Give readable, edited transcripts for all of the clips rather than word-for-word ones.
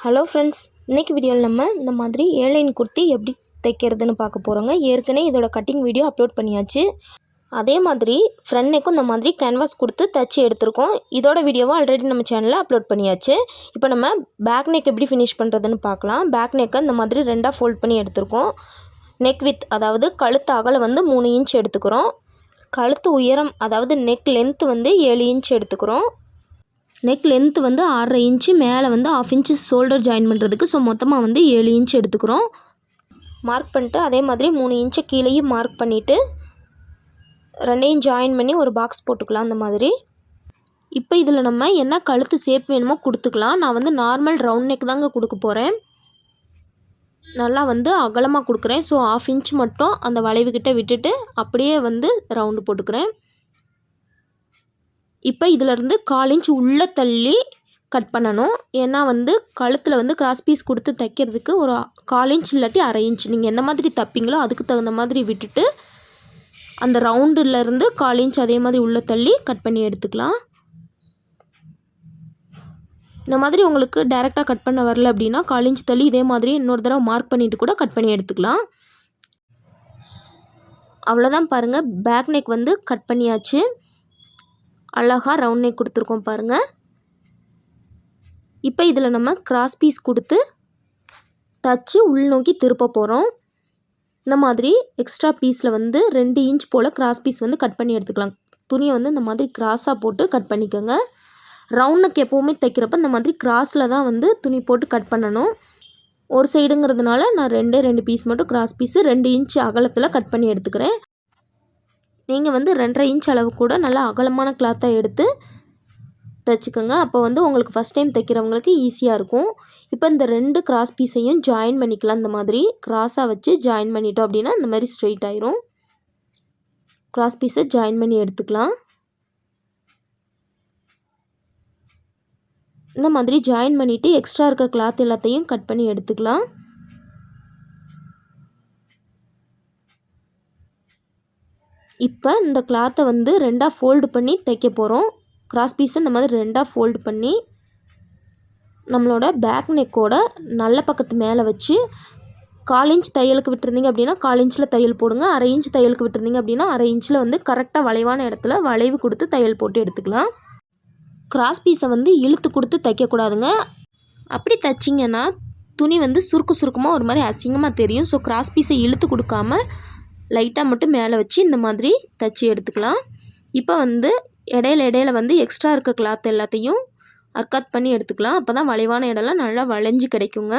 Hello friends, இன்றைக்கி வீடியோவில் நம்ம இந்த மாதிரி ஏலைன் குர்த்தி எப்படி தைக்கிறதுன்னு பார்க்க போகிறோங்க. ஏற்கனவே இதோட கட்டிங் வீடியோ அப்லோட் பண்ணியாச்சு. அதே மாதிரி ஃப்ரண்ட் நெக்கும் இந்த மாதிரி கேன்வாஸ் கொடுத்து தைச்சி எடுத்திருக்கோம். இதோட வீடியோவும் ஆல்ரெடி நம்ம சேனலில் அப்லோட் பண்ணியாச்சு. இப்போ நம்ம பேக் நெக் எப்படி ஃபினிஷ் பண்ணுறதுன்னு பார்க்கலாம். பேக் நெக்கை இந்த மாதிரி ரெண்டாக ஃபோல்ட் பண்ணி எடுத்திருக்கோம். நெக் வித் அதாவது கழுத்து அகலம் 3 இன்ச் எடுத்துக்கிறோம். கழுத்து உயரம் அதாவது நெக் லென்த்து 7 இன்ச் எடுத்துக்கிறோம். நெக் லென்த்து 6.5 இன்ச்சு, மேலே 1/2 இன்ச்சு ஷோல்டர் ஜாயின் பண்ணுறதுக்கு. ஸோ மொத்தமாக 7 இன்ச் எடுத்துக்கிறோம். மார்க் பண்ணிட்டு அதே மாதிரி 3 இன்ச்சை கீழேயும் மார்க் பண்ணிவிட்டு ரெண்டையும் ஜாயின் பண்ணி ஒரு பாக்ஸ் போட்டுக்கலாம் அந்த மாதிரி. இப்போ இதில் நம்ம என்ன கழுத்து ஷேப் வேணுமோ கொடுத்துக்கலாம். நான் நார்மல் ரவுண்ட் நெக் தாங்க கொடுக்க போகிறேன். நல்லா அகலமாக கொடுக்குறேன். ஸோ 1/2 இன்ச் மட்டும் அந்த வளைவுக்கிட்ட விட்டுட்டு அப்படியே ரவுண்டு போட்டுக்கிறேன். இப்போ இதிலேருந்து 1/4 இன்ச் உள்ளே தள்ளி கட் பண்ணணும். ஏன்னா கழுத்தில் கிராஸ் பீஸ் கொடுத்து தைக்கிறதுக்கு ஒரு 1/4 இன்ச் இல்லாட்டி 1/2 இன்ச் நீங்கள் எந்த மாதிரி தைப்பீங்களோ அதுக்கு தகுந்த மாதிரி விட்டுட்டு அந்த ரவுண்டுலேருந்து 1/4 இன்ச் அதே மாதிரி உள்ளே தள்ளி கட் பண்ணி எடுத்துக்கலாம். இந்த மாதிரி உங்களுக்கு டைரெக்டாக கட் பண்ண வரல அப்படின்னா 1/4 இன்ச் தள்ளி இதே மாதிரி இன்னொரு தடவை மார்க் பண்ணிவிட்டு கூட கட் பண்ணி எடுத்துக்கலாம். அவ்வளோதான் பாருங்கள், பேக் நெக் கட் பண்ணியாச்சு. அழகாக ரவுண்ட் நெக் கொடுத்துருக்கோம் பாருங்கள். இப்போ இதில் நம்ம கிராஸ் பீஸ் கொடுத்து தச்சு உள்நோக்கி திருப்ப போகிறோம். இந்த மாதிரி எக்ஸ்ட்ரா பீஸில் 2 இன்ச் போல் கிராஸ் பீஸ் கட் பண்ணி எடுத்துக்கலாம். துணியை இந்த மாதிரி கிராஸாக போட்டு கட் பண்ணிக்கோங்க. ரவுண்ட் நெக் எப்போவுமே தைக்கிறப்ப இந்த மாதிரி கிராஸில் தான் துணி போட்டு கட் பண்ணணும். ஒரு சைடுங்கிறதுனால நான் 2 பீஸ் மட்டும் கிராஸ் பீஸு 2 இன்ச் அகலத்தில் கட் பண்ணி எடுத்துக்கிறேன். நீங்கள் 2.5 இன்ச் அளவு கூட நல்லா அகலமான கிளாத்தாக எடுத்து தைச்சிக்கோங்க. அப்போ உங்களுக்கு ஃபஸ்ட் டைம் தைக்கிறவங்களுக்கு ஈஸியாக இருக்கும். இப்போ இந்த 2 கிராஸ் பீஸையும் ஜாயின் பண்ணிக்கலாம். இந்த மாதிரி கிராஸாக வச்சு ஜாயின் பண்ணிட்டோம் அப்படின்னா இந்த மாதிரி ஸ்ட்ரெயிட் ஆயிரும். கிராஸ் பீஸை ஜாயின் பண்ணி எடுத்துக்கலாம். இந்த மாதிரி ஜாயின் பண்ணிவிட்டு எக்ஸ்ட்ரா இருக்க கிளாத் எல்லாத்தையும் கட் பண்ணி எடுத்துக்கலாம். இப்போ இந்த கிளாத்தை 2ஆக ஃபோல்டு பண்ணி தைக்க போகிறோம். கிராஸ் பீஸை இந்த மாதிரி 2ஆக ஃபோல்டு பண்ணி நம்மளோட பேக் நெக்கோட நல்ல பக்கத்து மேலே வச்சு 1/4 இன்ச் தையலுக்கு விட்டுருந்தீங்க அப்படின்னா 1/4 இன்ச்சில் தையல் போடுங்க. 1/2 இன்ச் தையலுக்கு விட்டுருந்தீங்க அப்படின்னா 1/2 இன்ச்சில் கரெக்டாக வளைவான இடத்துல வளைவு கொடுத்து தையல் போட்டு எடுத்துக்கலாம். கிராஸ் பீஸை இழுத்து கொடுத்து தைக்கக்கூடாதுங்க. அப்படி தைச்சிங்கன்னா துணி சுருக்கமாக ஒரு மாதிரி அசிங்கமாக தெரியும். ஸோ கிராஸ் பீஸை இழுத்து கொடுக்காம லைட்டாக மட்டும் மேலே வச்சு இந்த மாதிரி தைச்சி எடுத்துக்கலாம். இப்போ இடையில எக்ஸ்ட்ரா இருக்க கிளாத் எல்லாத்தையும் அர்காத் பண்ணி எடுத்துக்கலாம். அப்போ தான் வளைவான இடம்லாம் நல்லா வளைஞ்சு கிடைக்குங்க.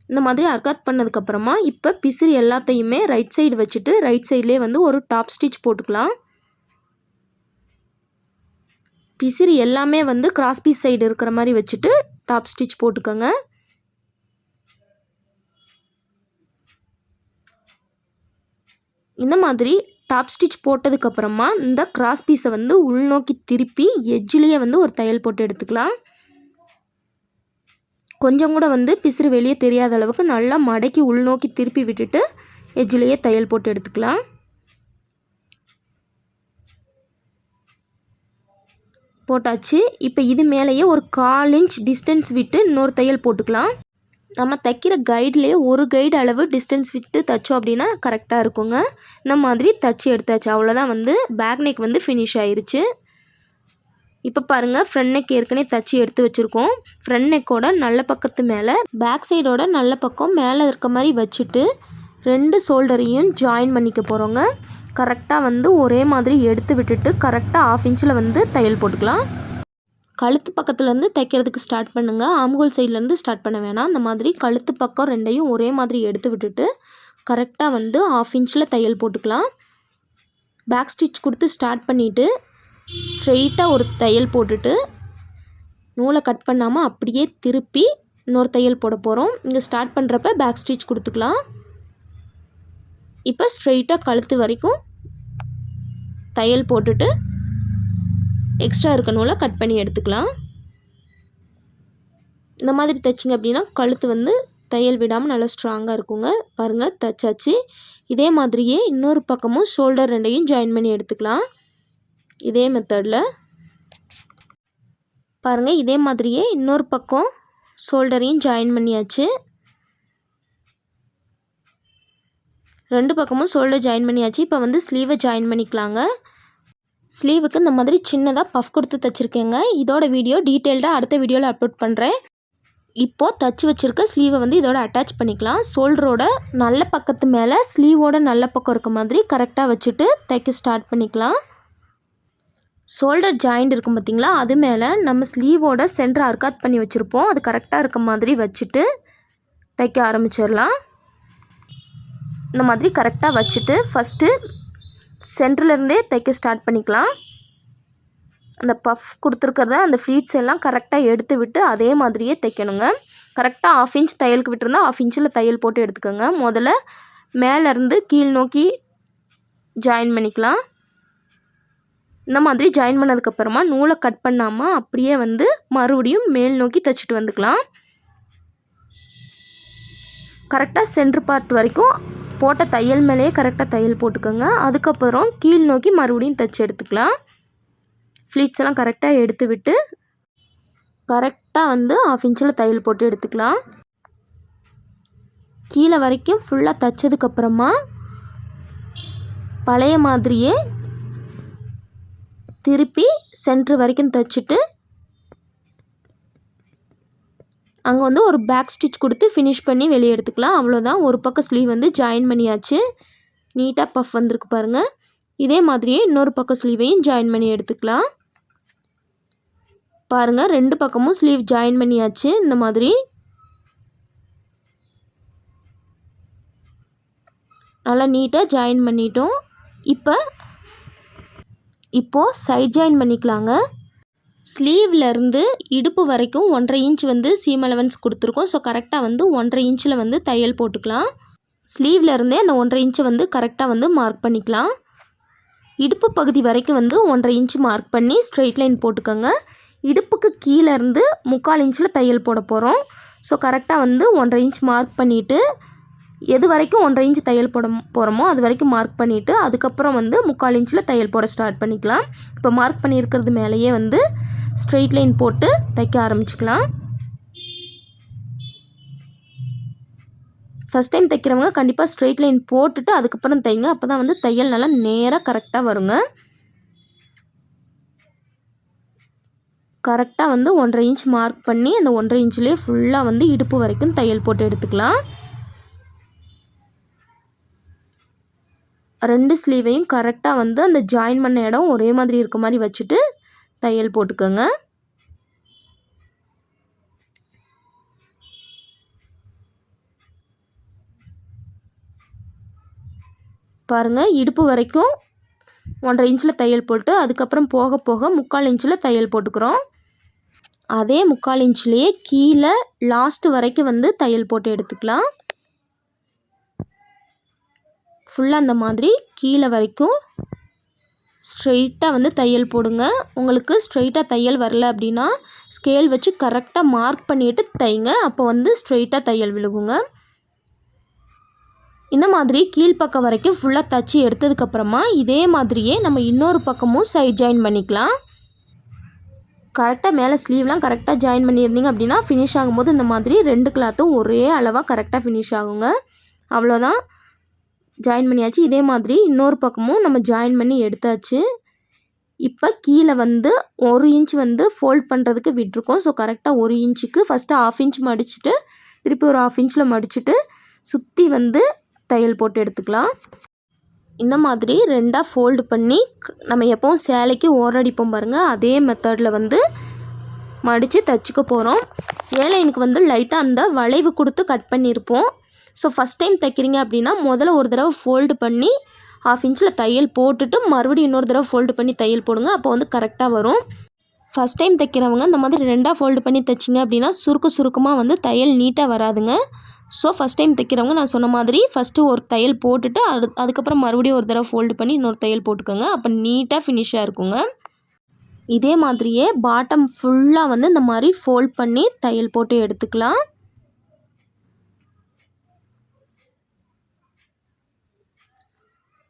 இந்த மாதிரி அர்காத் பண்ணதுக்கப்புறமா இப்போ பிசிறு எல்லாத்தையுமே ரைட் சைடு வச்சுட்டு ரைட் சைட்லேயே ஒரு டாப் ஸ்டிச் போட்டுக்கலாம். பிசிறு எல்லாமே கிராஸ் பீஸ் சைடு இருக்கிற மாதிரி வச்சுட்டு டாப் ஸ்டிச் போட்டுக்கோங்க. இந்த மாதிரி டாப் ஸ்டிச் போட்டதுக்கப்புறமா இந்த கிராஸ் பீஸை உள்நோக்கி திருப்பி எட்ஜ்லேயே ஒரு தையல் போட்டு எடுத்துக்கலாம். கொஞ்சம் கூட பிசிறு வெளியே தெரியாத அளவுக்கு நல்லா மடக்கி உள்நோக்கி திருப்பி விட்டுட்டு எட்ஜ்லேயே தையல் போட்டு எடுத்துக்கலாம். போட்டாச்சு. இப்போ இது மேலேயே ஒரு 1/4 இன்ச் டிஸ்டன்ஸ் விட்டு இன்னொரு தையல் போட்டுக்கலாம். நம்ம தைக்கிற கைட்லேயே ஒரு கைடு அளவு டிஸ்டன்ஸ் விட்டு தைச்சோம் அப்படின்னா கரெக்டாக இருக்குங்க. இந்த மாதிரி தைச்சி எடுத்தாச்சு. அவ்வளோதான் பேக் நெக் ஃபினிஷ் ஆயிருச்சு. இப்போ பாருங்கள், ஃப்ரண்ட் நெக் ஏற்கனவே தைச்சி எடுத்து வச்சுருக்கோம். ஃப்ரண்ட் நெக்கோட நல்ல பக்கத்து மேலே பேக் சைடோட நல்ல பக்கம் மேலே இருக்க மாதிரி வச்சுட்டு 2 ஷோல்டரையும் ஜாயின் பண்ணிக்க போகிறோங்க. கரெக்டாக ஒரே மாதிரி எடுத்து விட்டுட்டு கரெக்டாக 1/2 இன்ச்சில் தையல் போட்டுக்கலாம். கழுத்து பக்கத்துலேருந்து தைக்கிறதுக்கு ஸ்டார்ட் பண்ணுங்கள். ஆம்ஹோல் சைட்லேருந்து ஸ்டார்ட் பண்ண வேணாம். இந்த மாதிரி கழுத்து பக்கம் 2ஐயும் ஒரே மாதிரி எடுத்து விட்டுட்டு கரெக்டாக 1/2 இன்ச்சில் தையல் போட்டுக்கலாம். பேக் ஸ்டிச் கொடுத்து ஸ்டார்ட் பண்ணிவிட்டு ஸ்ட்ரெயிட்டாக ஒரு தையல் போட்டுட்டு நூலை கட் பண்ணாமல் அப்படியே திருப்பி இன்னொரு தையல் போட போகிறோம். இங்கே ஸ்டார்ட் பண்ணுறப்ப பேக் ஸ்டிச் கொடுத்துக்கலாம். இப்போ ஸ்ட்ரெயிட்டாக கழுத்து வரைக்கும் தையல் போட்டுட்டு எக்ஸ்ட்ரா இருக்க நூலை கட் பண்ணி எடுத்துக்கலாம். இந்த மாதிரி தைச்சிங்க அப்படின்னா கழுத்து தையல் விடாமல் நல்லா ஸ்ட்ராங்காக இருக்குங்க. பாருங்கள், தைச்சாச்சு. இதே மாதிரியே இன்னொரு பக்கமும் ஷோல்டர் 2ஐயும் ஜாயின் பண்ணி எடுத்துக்கலாம். இதே மெத்தடில் பாருங்கள், இதே மாதிரியே இன்னொரு பக்கம் ஷோல்டரையும் ஜாயின் பண்ணியாச்சு. 2 பக்கமும் ஷோல்டர் ஜாயின் பண்ணியாச்சு. இப்போ வந்து ஸ்லீவை ஜாயின் பண்ணிக்கலாங்க. ஸ்லீவுக்கு இந்த மாதிரி சின்னதாக பஃப் கொடுத்து தைச்சிருக்கேங்க. இதோட வீடியோ டீட்டெயில்டாக அடுத்த வீடியோவில் அப்லோட் பண்ணுறேன். இப்போது தச்சு வச்சுருக்க ஸ்லீவை வந்து இதோட அட்டாச் பண்ணிக்கலாம். ஷோல்டரோட நல்ல பக்கத்து மேலே ஸ்லீவோட நல்ல பக்கம் இருக்க மாதிரி கரெக்டாக வச்சுட்டு தைக்க ஸ்டார்ட் பண்ணிக்கலாம். ஷோல்டர் ஜாயிண்ட் இருக்கும் பார்த்திங்களா, அது மேலே நம்ம ஸ்லீவோட சென்டர் அர்க்காத் பண்ணி வச்சுருப்போம். அது கரெக்டாக இருக்க மாதிரி வச்சுட்டு தைக்க ஆரம்பிச்சிடலாம். இந்த மாதிரி கரெக்டாக வச்சுட்டு ஃபஸ்ட்டு சென்டர்லேருந்தே தைக்க ஸ்டார்ட் பண்ணிக்கலாம். அந்த பஃப் கொடுத்துருக்கிறத அந்த ஃப்ளீட்ஸ் எல்லாம் கரெக்டாக எடுத்து விட்டு அதே மாதிரியே தைக்கணுங்க. கரெக்டாக 1/2 இன்ச் தையலுக்கு விட்டுருந்தா 1/2 இன்ச்சில் தையல் போட்டு எடுத்துக்கோங்க. முதல்ல மேலேருந்து கீழ் நோக்கி ஜாயின் பண்ணிக்கலாம். இந்த மாதிரி ஜாயின் பண்ணதுக்கப்புறமா நூலை கட் பண்ணாமல் அப்படியே வந்து மறுபடியும் மேல் நோக்கி தைச்சிட்டு வந்துக்கலாம். கரெக்டாக சென்டர் பார்ட் வரைக்கும் போட்ட தையல் மேலேயே கரெக்டாக தையல் போட்டுக்கோங்க. அதுக்கப்புறம் கீழ் நோக்கி மறுபடியும் தைச்சி எடுத்துக்கலாம். ஃப்ளீட்ஸ் எல்லாம் கரெக்டாக எடுத்து விட்டு கரெக்டாக வந்து 1/2 இன்ச்சில் தையல் போட்டு எடுத்துக்கலாம். கீழே வரைக்கும் ஃபுல்லாக தைச்சதுக்கப்புறமா பழைய மாதிரியே திருப்பி சென்டர் வரைக்கும் தைச்சிட்டு அங்கே வந்து ஒரு பேக் ஸ்டிச் கொடுத்து ஃபினிஷ் பண்ணி வெளியே எடுத்துக்கலாம். அவ்வளோதான். ஒரு பக்கம் ஸ்லீவ் வந்து ஜாயின் பண்ணியாச்சு. நீட்டாக பஃப் வந்திருக்கு பாருங்கள். இதே மாதிரியே இன்னொரு பக்கம் ஸ்லீவையும் ஜாயின் பண்ணி எடுத்துக்கலாம். பாருங்கள், 2 பக்கமும் ஸ்லீவ் ஜாயின் பண்ணியாச்சு. இந்த மாதிரி நல்லா நீட்டாக ஜாயின் பண்ணிட்டோம். இப்போது சைட் ஜாயின் பண்ணிக்கலாங்க. ஸ்லீவ்லேருந்து இடுப்பு வரைக்கும் 1/2 இன்ச் வந்து சீம் அலவன்ஸ் கொடுத்துருக்கோம். ஸோ கரெக்டாக வந்து 1/2 இன்ச்சில் வந்து தையல் போட்டுக்கலாம். ஸ்லீவ்லேருந்தே அந்த 1/2 இன்ச்சை வந்து கரெக்டாக வந்து மார்க் பண்ணிக்கலாம். இடுப்பு பகுதி வரைக்கும் வந்து 1/2 இன்ச் மார்க் பண்ணி ஸ்ட்ரெயிட் லைன் போட்டுக்கோங்க. இடுப்புக்கு கீழேருந்து 3/4 இன்ச்சில் தையல் போட போகிறோம். ஸோ கரெக்டாக வந்து 1/2 இன்ச் மார்க் பண்ணிவிட்டு எது வரைக்கும் 1/2 இன்ச் தையல் போட போகிறோமோ அது வரைக்கும் மார்க் பண்ணிவிட்டு அதுக்கப்புறம் வந்து 3/4 இன்ச்சில் தையல் போட ஸ்டார்ட் பண்ணிக்கலாம். இப்போ மார்க் பண்ணியிருக்கிறது மேலேயே வந்து ஸ்ட்ரெயிட் லைன் போட்டு தைக்க ஆரம்பிச்சுக்கலாம். ஃபஸ்ட் டைம் தைக்கிறவங்க கண்டிப்பாக ஸ்ட்ரெயிட் லைன் போட்டுட்டு அதுக்கப்புறம் தைங்க. அப்போ தான் வந்து தையல் நல்லா நேராக கரெக்டாக வருங்க. கரெக்டாக வந்து 1/2 இன்ச் மார்க் பண்ணி அந்த 1/2 இன்ச்லேயே ஃபுல்லாக வந்து இடுப்பு வரைக்கும் தையல் போட்டு எடுத்துக்கலாம். 2 ஸ்லீவையும் கரெக்டாக வந்து அந்த ஜாயின் பண்ண இடம் ஒரே மாதிரி இருக்க மாதிரி வச்சுட்டு தையல் போட்டுக்கோங்க. பாருங்கள், இடுப்பு வரைக்கும் 1/2 இன்ச்சில் தையல் போட்டு அதுக்கப்புறம் போக போக 3/4 இன்ச்சில் தையல் போட்டுக்கிறோம். அதே 3/4 இன்ச்லேயே கீழே லாஸ்ட் வரைக்கும் வந்து தையல் போட்டு எடுத்துக்கலாம். ஃபுல்லாக அந்த மாதிரி கீழே வரைக்கும் ஸ்ட்ரெயிட்டாக வந்து தையல் போடுங்க. உங்களுக்கு ஸ்ட்ரெயிட்டாக தையல் வரல அப்படின்னா ஸ்கேல் வச்சு கரெக்டாக மார்க் பண்ணிவிட்டு தைங்க. அப்போ வந்து ஸ்ட்ரெயிட்டாக தையல் விழுகுங்க. இந்த மாதிரி கீழ்ப்பக்கம் வரைக்கும் ஃபுல்லாக தைச்சி எடுத்ததுக்கப்புறமா இதே மாதிரியே நம்ம இன்னொரு பக்கமும் சைட் ஜாயின் பண்ணிக்கலாம். கரெக்டாக மேலே ஸ்லீவ்லாம் கரெக்டாக ஜாயின் பண்ணியிருந்தீங்க அப்படின்னா ஃபினிஷ் ஆகும்போது இந்த மாதிரி 2 கிளாத்தும் ஒரே அளவாக கரெக்டாக ஃபினிஷ் ஆகுங்க. அவ்வளோதான், ஜாயின் பண்ணியாச்சு. இதே மாதிரி இன்னொரு பக்கமும் நம்ம ஜாயின் பண்ணி எடுத்தாச்சு. இப்போ கீழே வந்து 1 இன்ச் வந்து ஃபோல்ட் பண்ணுறதுக்கு விட்டுருக்கோம். ஸோ கரெக்டாக 1 இன்ச்சுக்கு ஃபஸ்ட்டு 1/2 இன்ச் மடிச்சுட்டு திருப்பி ஒரு 1/2 இன்ச்சில் மடிச்சுட்டு சுற்றி வந்து தையல் போட்டு எடுத்துக்கலாம். இந்த மாதிரி 2ஆக ஃபோல்டு பண்ணி நம்ம எப்போவும் சேலைக்கு ஓரடிப்போம் பாருங்கள், அதே மெத்தடில் வந்து மடித்து தைச்சிக்க போகிறோம். ஏலைனுக்கு வந்து லைட்டாக அந்த வளைவு கொடுத்து கட் பண்ணியிருப்போம். ஸோ ஃபஸ்ட் டைம் தைக்கிறீங்க அப்படின்னா முதல்ல ஒரு தடவை ஃபோல்டு பண்ணி 1/2 இன்ச்சில் தையல் போட்டுட்டு மறுபடியும் இன்னொரு தடவை ஃபோல்டு பண்ணி தையல் போடுங்க. அப்போ வந்து கரெக்டாக வரும். ஃபஸ்ட் டைம் தைக்கிறவங்க இந்த மாதிரி 2ஆக ஃபோல்டு பண்ணி தைச்சிங்க அப்படின்னா சுருக்கமாக வந்து தையல் நீட்டாக வராதுங்க. ஸோ ஃபஸ்ட் டைம் தைக்கிறவங்க நான் சொன்ன மாதிரி ஃபஸ்ட்டு ஒரு தையல் போட்டுட்டு அதுக்கப்புறம் மறுபடியும் ஒரு தடவை ஃபோல்டு பண்ணி இன்னொரு தையல் போட்டுக்கோங்க. அப்போ நீட்டாக ஃபினிஷாக இருக்குங்க. இதே மாதிரியே பாட்டம் ஃபுல்லாக வந்து இந்த மாதிரி ஃபோல்ட் பண்ணி தையல் போட்டு எடுத்துக்கலாம்.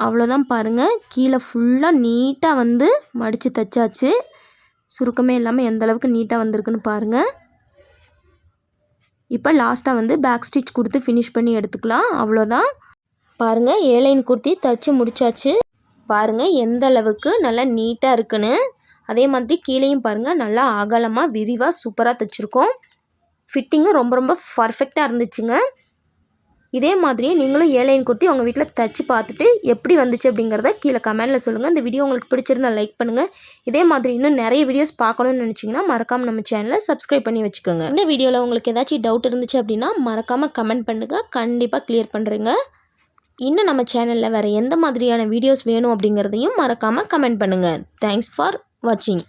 அவ்வளோதான் பாருங்கள், கீழே ஃபுல்லாக நீட்டாக வந்து மடித்து தைச்சாச்சு. சுருக்கமே இல்லாமல் எந்த அளவுக்கு நீட்டாக வந்திருக்குன்னு பாருங்கள். இப்போ லாஸ்ட்டாக வந்து பேக் ஸ்டிச் கொடுத்து ஃபினிஷ் பண்ணி எடுத்துக்கலாம். அவ்வளோதான். பாருங்கள், ஏலைன் குர்த்தி தைச்சி முடிச்சாச்சு. பாருங்கள் எந்த அளவுக்கு நல்லா நீட்டாக இருக்குன்னு. அதே மாதிரி கீழேயும் பாருங்கள், நல்லா அகலமாக விரிவாக சூப்பராக தைச்சிருக்கோம். ஃபிட்டிங்கும் ரொம்ப ரொம்ப பர்ஃபெக்டாக இருந்துச்சுங்க. இதே மாதிரியே நீங்களும் ஏலைன் குர்த்தி உங்கள் வீட்டில் தைச்சி பார்த்துட்டு எப்படி வந்துச்சு அப்படிங்கிறத கீழே கமெண்டில் சொல்லுங்கள். இந்த வீடியோ உங்களுக்கு பிடிச்சிருந்தா லைக் பண்ணுங்கள். இதே மாதிரி இன்னும் நிறைய வீடியோஸ் பார்க்கணுன்னு நினச்சிங்கன்னா மறக்காமல் நம்ம சேனலை சப்ஸ்கிரைப் பண்ணி வச்சுக்கோங்க. இந்த வீடியோவில் உங்களுக்கு ஏதாச்சும் டவுட் இருந்துச்சு அப்படின்னா மறக்காமல் கமெண்ட் பண்ணுங்கள். கண்டிப்பாக கிளியர் பண்ணுறேங்க. இன்னும் நம்ம சேனலில் வேறு எந்த மாதிரியான வீடியோஸ் வேணும் அப்படிங்கிறதையும் மறக்காமல் கமெண்ட் பண்ணுங்கள். தேங்க்ஸ் ஃபார் வாட்சிங்.